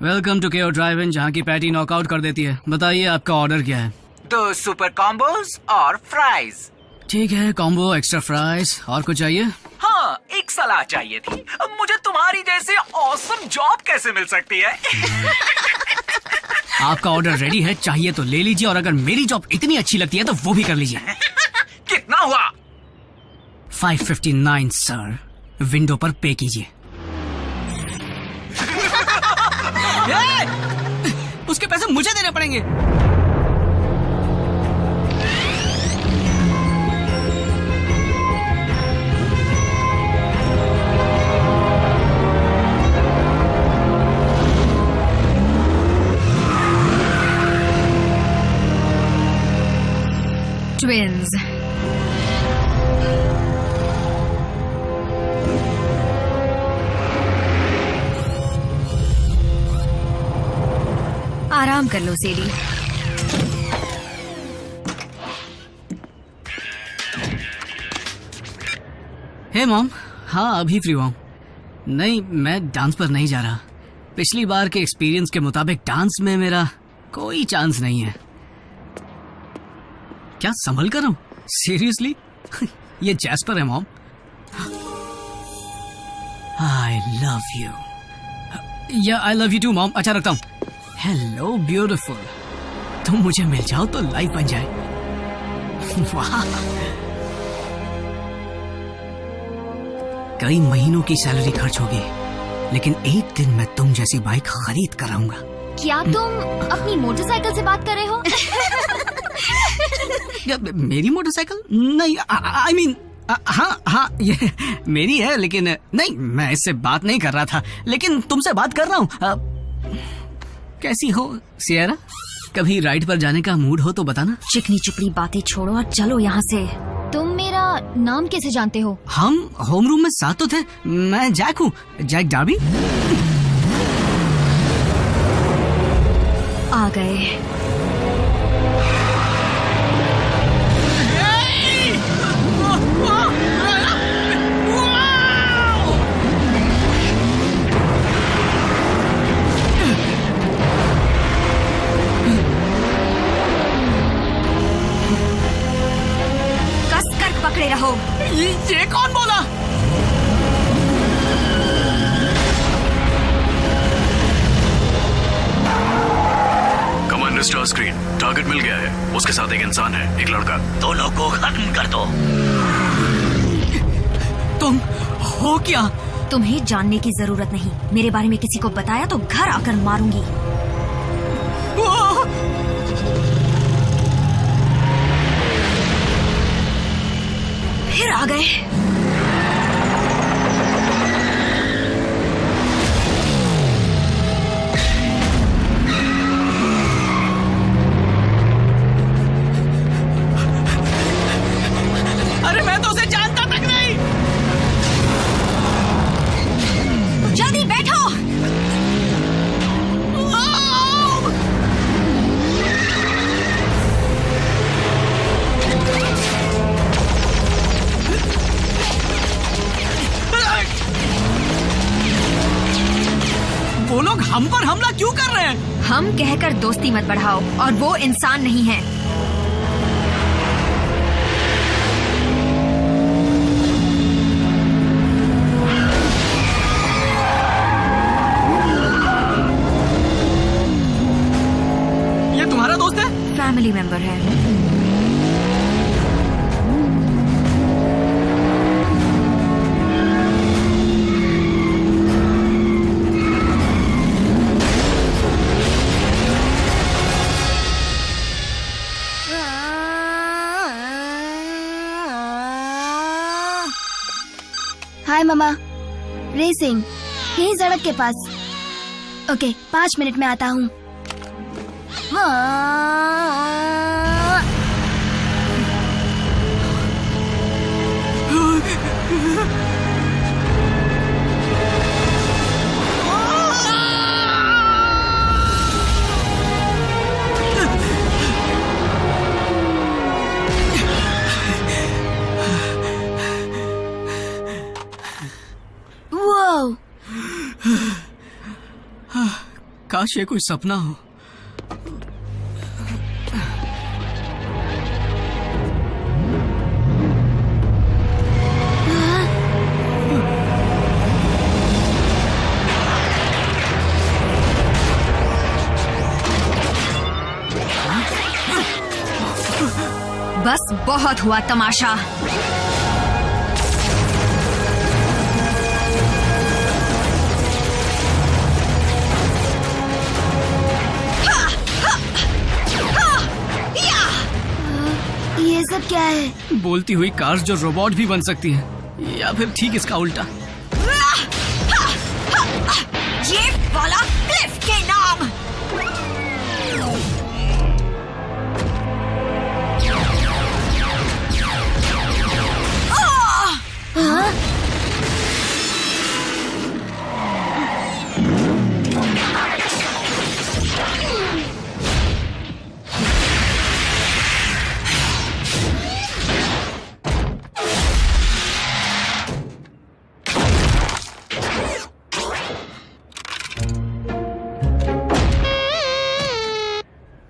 Welcome to केओ drive इन, जहाँ की पैटी नॉकआउट कर देती है। बताइए आपका ऑर्डर क्या है? 2 सुपर कॉम्बोज और फ्राइज। ठीक है, कॉम्बो, एक्स्ट्रा फ्राइज। और कुछ चाहिए? हाँ, एक सलाह चाहिए थी। मुझे तुम्हारी जैसे ऑसम जॉब कैसे मिल सकती है? आपका ऑर्डर रेडी है, चाहिए तो ले लीजिए, और अगर मेरी जॉब इतनी अच्छी लगती है तो वो भी कर लीजिए। कितना हुआ? 559 सर। विंडो पर पे कीजिए। उसके पैसे मुझे देने पड़ेंगे। ट्विन्स। आराम कर लो सेडी। हे मॉम, हाँ अभी फ्री हुआ हूँ। नहीं, मैं डांस पर नहीं जा रहा। पिछली बार के एक्सपीरियंस के मुताबिक डांस में मेरा कोई चांस नहीं है। क्या संभल कर रहा हूँ? सीरियसली? ये जैस्पर है मॉम। I love you. या I love you to mom. अच्छा, रखता हूँ। हेलो ब्यूटीफुल, तुम मुझे मिल जाओ तो लाइफ बन जाए। वाह, कई महीनों की सैलरी खर्च होगी, लेकिन एक दिन मैं तुम जैसी बाइक खरीद कर आऊंगा। क्या तुम अपनी मोटरसाइकिल से बात कर रहे हो? मेरी मोटरसाइकिल? नहीं, आई मीन हाँ ये मेरी है, लेकिन नहीं, मैं इससे बात नहीं कर रहा था, लेकिन तुमसे बात कर रहा हूँ। कैसी हो सियरा? कभी राइड पर जाने का मूड हो तो बताना। चिकनी चुपड़ी बातें छोड़ो और चलो यहाँ से। तुम मेरा नाम कैसे जानते हो? हम होम रूम में साथ तो थे। मैं जैक हूँ, जैक डार्बी। आ गए। पकड़े रहो। ये कौन बोला? कमांडर स्टार स्क्रीन, टारगेट मिल गया है। उसके साथ एक इंसान है, एक लड़का। दोनों को खत्म कर दो। तुम हो क्या? तुम्हें जानने की जरूरत नहीं। मेरे बारे में किसी को बताया तो घर आकर मारूंगी। फिर आ गए। अरे मैं तो उसे जानता तक नहीं। जल्दी बैठो। वो लोग हम पर हमला क्यों कर रहे हैं? हम कहकर दोस्ती मत बढ़ाओ, और वो इंसान नहीं है। ये तुम्हारा दोस्त है? फैमिली मेंबर है। हाय मामा, रेसिंग यही सड़क के पास। ओके, 5 मिनट में आता हूँ। काश ये कोई सपना हो। बस बहुत हुआ तमाशा। ये सब क्या है? बोलती हुई कार्स जो रोबोट भी बन सकती हैं, या फिर ठीक इसका उल्टा। ये वाला क्लिफ के नाम।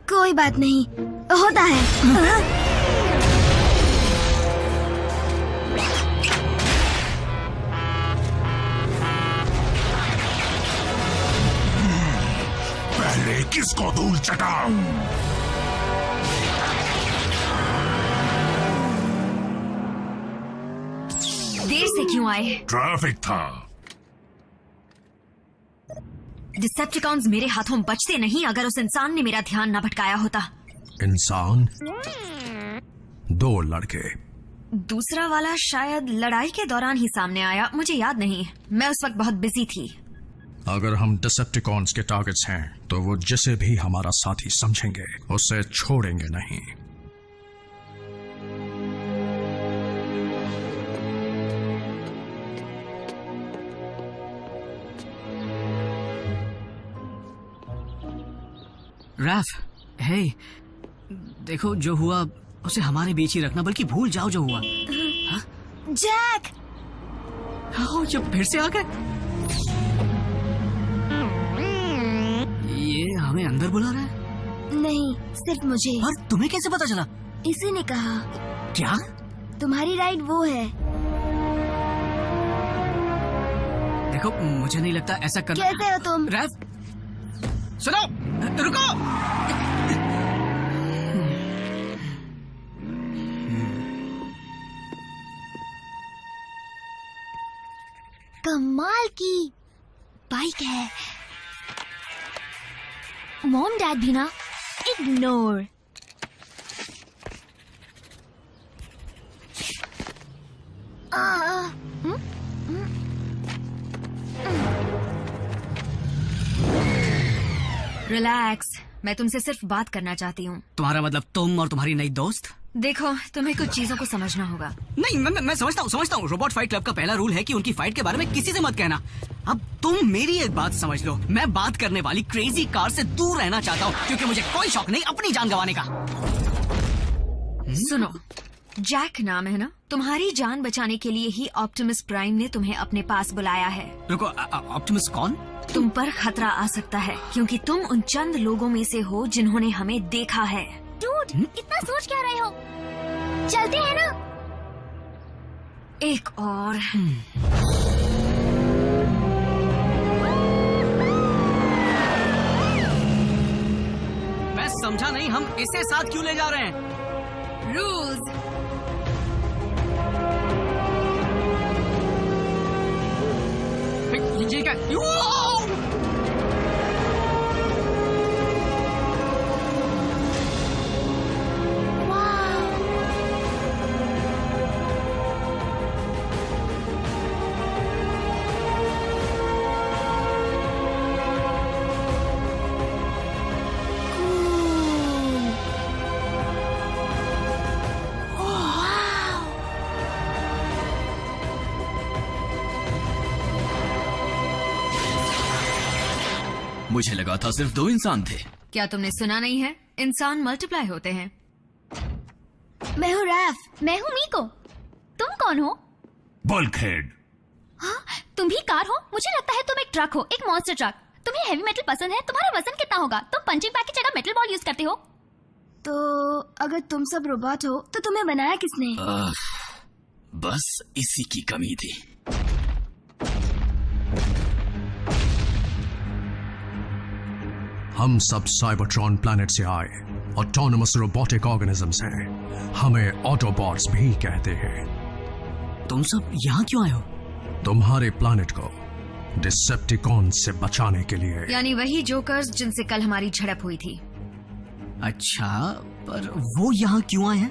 कोई बात नहीं, होता है। पहले किसको धूल चटाऊं? देर से क्यों आए? ट्रैफिक था। डिसेप्टिकॉन्स मेरे हाथों बचते नहीं अगर उस इंसान ने मेरा ध्यान न भटकाया होता। इंसान? 2 लड़के। दूसरा वाला शायद लड़ाई के दौरान ही सामने आया, मुझे याद नहीं, मैं उस वक्त बहुत बिजी थी। अगर हम डिसेप्टिकॉन्स के टारगेट्स हैं तो वो जिसे भी हमारा साथी समझेंगे उसे छोड़ेंगे नहीं। रैफ, हे, देखो जो हुआ उसे हमारे बीच ही रखना, बल्कि भूल जाओ जो हुआ। जैक! हाँ, जब फिर से आ गए। ये हमें अंदर बुला रहा है? नहीं, सिर्फ मुझे। और तुम्हें कैसे पता चला? इसी ने कहा। क्या? तुम्हारी राइड वो है। देखो, मुझे नहीं लगता ऐसा करना। कैसे हो तुम? रैफ, सुनो, रुको। कमाल की बाइक है। मॉम डैड भी ना इग्नोर। रिलैक्स, मैं तुमसे सिर्फ बात करना चाहती हूँ। तुम्हारा मतलब तुम और तुम्हारी नई दोस्त? देखो, तुम्हें कुछ चीजों को समझना होगा। नहीं, मैं समझता हूँ। रोबोट फाइट क्लब का पहला रूल है कि उनकी फाइट के बारे में किसी से मत कहना। अब तुम मेरी एक बात समझ लो, मैं बात करने वाली क्रेजी कार से दूर रहना चाहता हूँ, क्योंकि मुझे कोई शौक नहीं अपनी जान गंवाने का। सुनो, जैक नाम है ना? तुम्हारी जान बचाने के लिए ही ऑप्टिमस प्राइम ने तुम्हें अपने पास बुलाया है। रुको, ऑप्टिमस कौन? तुम पर खतरा आ सकता है क्योंकि तुम उन चंद लोगों में से हो जिन्होंने हमें देखा है। डूड, इतना सोच क्या रहे हो? चलते हैं ना? एक और। मैं समझा नहीं, हम इसे साथ क्यों ले जा रहे हैं? रूल्स। ये क्या? मुझे लगा था सिर्फ 2 इंसान थे। क्या तुमने सुना नहीं है? इंसान मल्टीप्लाई होते हैं। मैं हूँ रैफ। मैं हूँ मीको। तुम कौन हो? बल्कहेड। हाँ, तुम भी कार हो? मुझे लगता है तुम एक ट्रक हो, एक मॉन्स्टर ट्रक। तुम्हें हेवी मेटल पसंद है? तुम्हारा वजन कितना होगा? तुम पंचिंग बैग की जगह मेटल बॉल यूज करते हो। तो अगर तुम सब रोबोट हो तो तुम्हें बनाया किसने? बस इसी की कमी थी। हम सब साइबरट्रॉन प्लैनेट से आए ऑटोनमस रोबोटिक ऑर्गेनिजम्स हैं। हमें ऑटोबॉट्स भी कहते हैं। तुम सब यहाँ क्यों आए हो? तुम्हारे प्लैनेट को डिसेप्टिकॉन से बचाने के लिए। यानी वही जोकर्स जिनसे कल हमारी झड़प हुई थी। अच्छा, पर वो यहाँ क्यों आए हैं?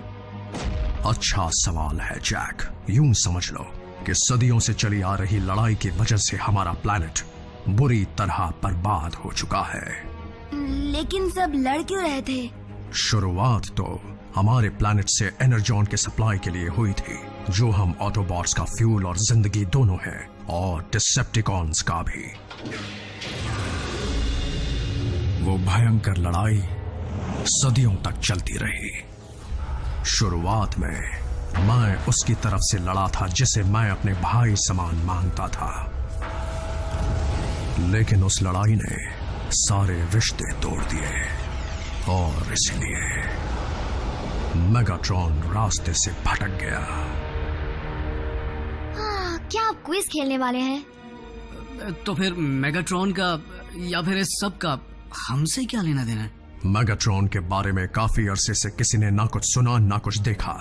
अच्छा सवाल है जैक। यूं समझ लो कि सदियों से चली आ रही लड़ाई की वजह से हमारा प्लैनेट बुरी तरह बर्बाद हो चुका है। लेकिन सब लड़ क्यों रहे थे? शुरुआत तो हमारे प्लैनेट से एनर्जॉन के सप्लाई के लिए हुई थी, जो हम ऑटोबॉट्स का फ्यूल और जिंदगी दोनों है, और डिसेप्टिकॉन्स का भी। वो भयंकर लड़ाई सदियों तक चलती रही। शुरुआत में मैं उसकी तरफ से लड़ा था जिसे मैं अपने भाई समान मानता था, लेकिन उस लड़ाई ने सारे रिश्ते तोड़ दिए और इसलिए मेगाट्रॉन रास्ते से भटक गया। क्या आप क्विज खेलने वाले हैं? तो फिर मेगाट्रॉन का या फिर इस सब का हमसे क्या लेना देना है? मेगाट्रॉन के बारे में काफी अरसे से किसी ने ना कुछ सुना ना कुछ देखा,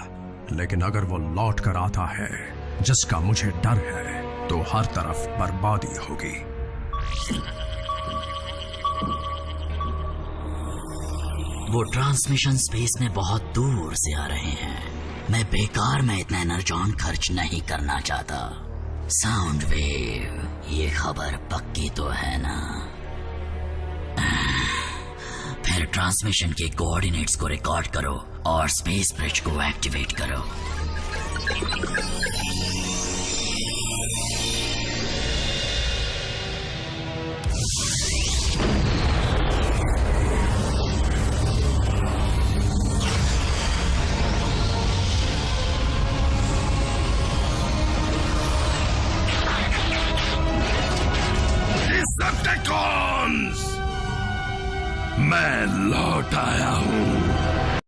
लेकिन अगर वो लौट कर आता है, जिसका मुझे डर है, तो हर तरफ बर्बादी होगी। वो ट्रांसमिशन स्पेस में बहुत दूर से आ रहे हैं। मैं बेकार में इतना एनर्जॉन खर्च नहीं करना चाहता। साउंड वेव, ये खबर पक्की तो है ना? फिर ट्रांसमिशन के कोऑर्डिनेट्स को रिकॉर्ड करो और स्पेस ब्रिज को एक्टिवेट करो। मैं लौट आया हूं।